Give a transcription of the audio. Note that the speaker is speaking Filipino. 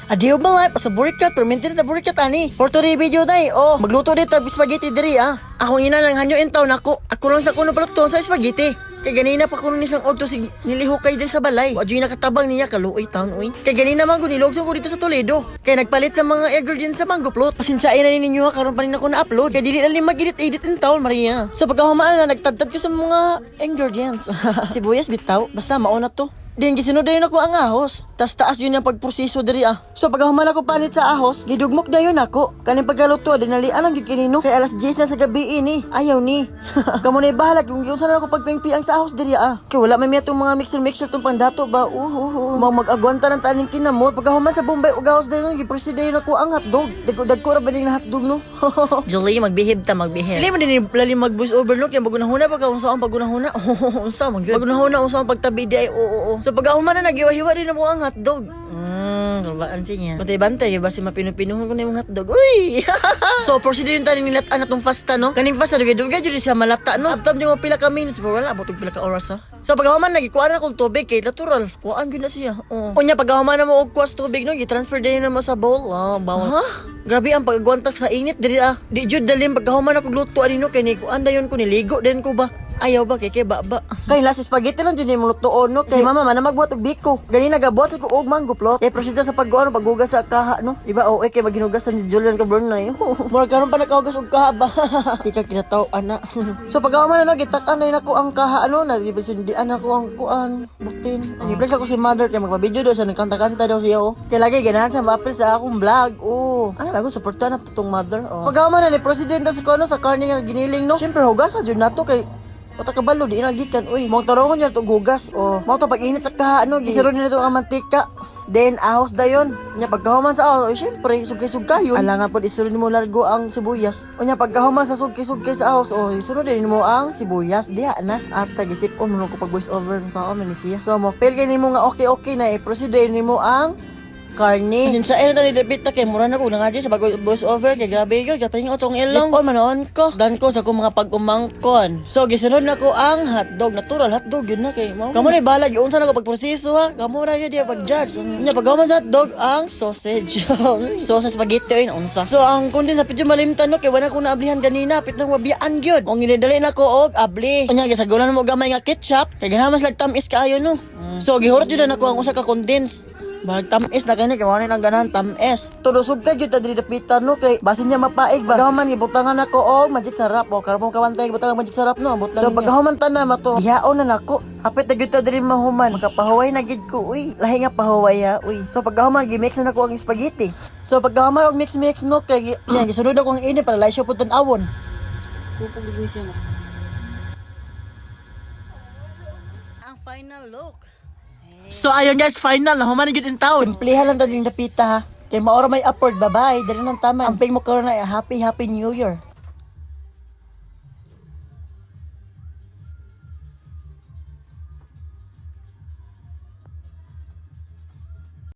Adiyo ba nga, pasaburikat, permintin na burikat ani. For today video day, magluto dito spaghetti diri Ako ina nang hanyo in town ako lang sa kuno paluton sa spaghetti. Kay ganina pa kuno nisang auto si nilihukay diri sa balay. Wa dyan nakatabang niya kaluoy town uy. Kay ganina man gunilog ko dito sa Toledo. Kay nagpalit sa mga ingredients sa mango float. Pasensyain na ninyo karon pa rin ako na-upload. Kay dili na mag-edit in town Maria. So pagkahumaan na nagtadtad ko sa mga ingredients. Sibuyas bitaw, basta mauna to. Din gisunod dayon ako ang ahos. Tas taas yun yung pagproseso diri So pagkahuman ako panit sa ahos, gidugmok dayon ako. Kaning pagkaluto dinalian lang gyud kinino. Kay alas 10 na sa gabi ni. Ayaw ni. Kamo na bahala kung giunsa na ako pagpingpiang sa ahos diri Kay wala may tong mga mixer tong pandato ba. Mag-agwanta ng taning kinamot. Pagkahuman sa Bombay ug ahos dayon gipreside dayon ako ang hotdog. Dagko ra ba ding hotdog no? Julie magbehave. Dili man din lalim mag-voice over no kay magunahuna pagka unsa ang pagunahuna. Unsa man gyud. Magunahuna unsa ang pagtabi di ay oo. So pagkahuman na nagiwa-hiwa din mo ang hotdog. Kalbaan siya. Bantay-bantay, basi mapinupinuhon ko na yung hotdog. Uy! So, proceed din tayo nilataan na itong fasta, no? Kaning fasta, dugay-dugay dyan siya malata, no? Abtab nyo pila ka minutes, pero wala, butog pila ka oras, So, pagkahuman, nagikuha na kong tubig, kay natural. Kuhaan ko na siya. Kunya, pagkahuman na mo og kuwas tubig, no? I-transfer din na mo sa bowl. Bawal. Grabe ang pagagwantak sa init, diri Di jud dalim, pagkahuman ako gluto, no? Kay ni kuhaan dayon ko, niligo din ko ba? Ayaw ba kay baba. Kay last spaghetti lang dyan yung lutoon no. Kay mama man magbuhat og biko. Ganina gabuhat ko og mango float. Kay proceed sa pagguano paghugas sa kaha no. Diba kay maginugasan ni Julian Cabernet. Mura karon pa nakahugas og kaha ba. Di ka kinataw ana. So pagkaman na gitak-an na nako ang kaha no. Nagibisindian ako ang kuan butin. Ani-flex ako si mother kay magpa-video daw sa nagkanta-kanta daw siya Kay lagi ganahan sa mapil sa akong vlog. Ano lago suportahan na tutong mother. Pagkaman na ni president sa kuno sa karne nga giniling no. Syempre hugas jud nato kay Wata kabalo di nagikan uy. Mo tarongon niya to gugas Mo to pag-init sa kaha gisiro nila to ang mantika. Then ahos dayon. Nya pagkahuman sa ahos, syempre sugkay-sugkay yun. Alangan pod isunod mo largo ang sibuyas. Unya pagkahuman sa sugkay-sugkay sa ahos, isunod din mo ang sibuyas. Diha na. At tagisip-on mo ko pag voice over sa amin siya. So mo feel kay nimo nga okay na proceed nimo ang karne. Sinsa na tani debit ta kay mura na ko nga sa bago voice over kay grabe gyud kaping otong ilong. Manoon ko. Dan ko sa ko mga pag-umangkon. So gisunod na ko ang hotdog, natural hotdog yun na kay mo. Kamo ni balag unsa na ko pagproseso Kamo ra gyud pag-judge. Nya pagkaman sa hotdog ang sausage. Sausage spaghetti yun unsa. So ang kundi sa pidyo malimtan no kay wala ko naablihan ganina pit nang mabiyaan gyud. Ang ginadali na ko og abli. Unya gisagulan mo gamay nga ketchup kay ganamas lag tamis kaayo no. So gihurot jud na ko ang usa ka condense. Bag tamis na kani kay wala nang ganahan tamis. Tudusog ka gyud diri dapitan no kay basin niya mapaig ba. Gahuman gibutangan nako og magic sarap karabong kawantay butangan magic sarap no ambot lang. So paggahuman tanan mato. Hiyaon na nako. Apit na gyud ta diri mahuman. Makapahuway na gyud ko uy. Lahi nga pahuway uy. So paggahuman gi-mix na nako ang spaghetti. So paggahuman og mix no kay yan gisunod ako ang ini para laisyo pud tan-awon. Pupugli siya na. Ang final look. So ayun guys, final na human gyud in town. Simplihan lang daw yung dapita Kay maora may upward, bye-bye. Dali nang tama. Amping mo karon na happy new year.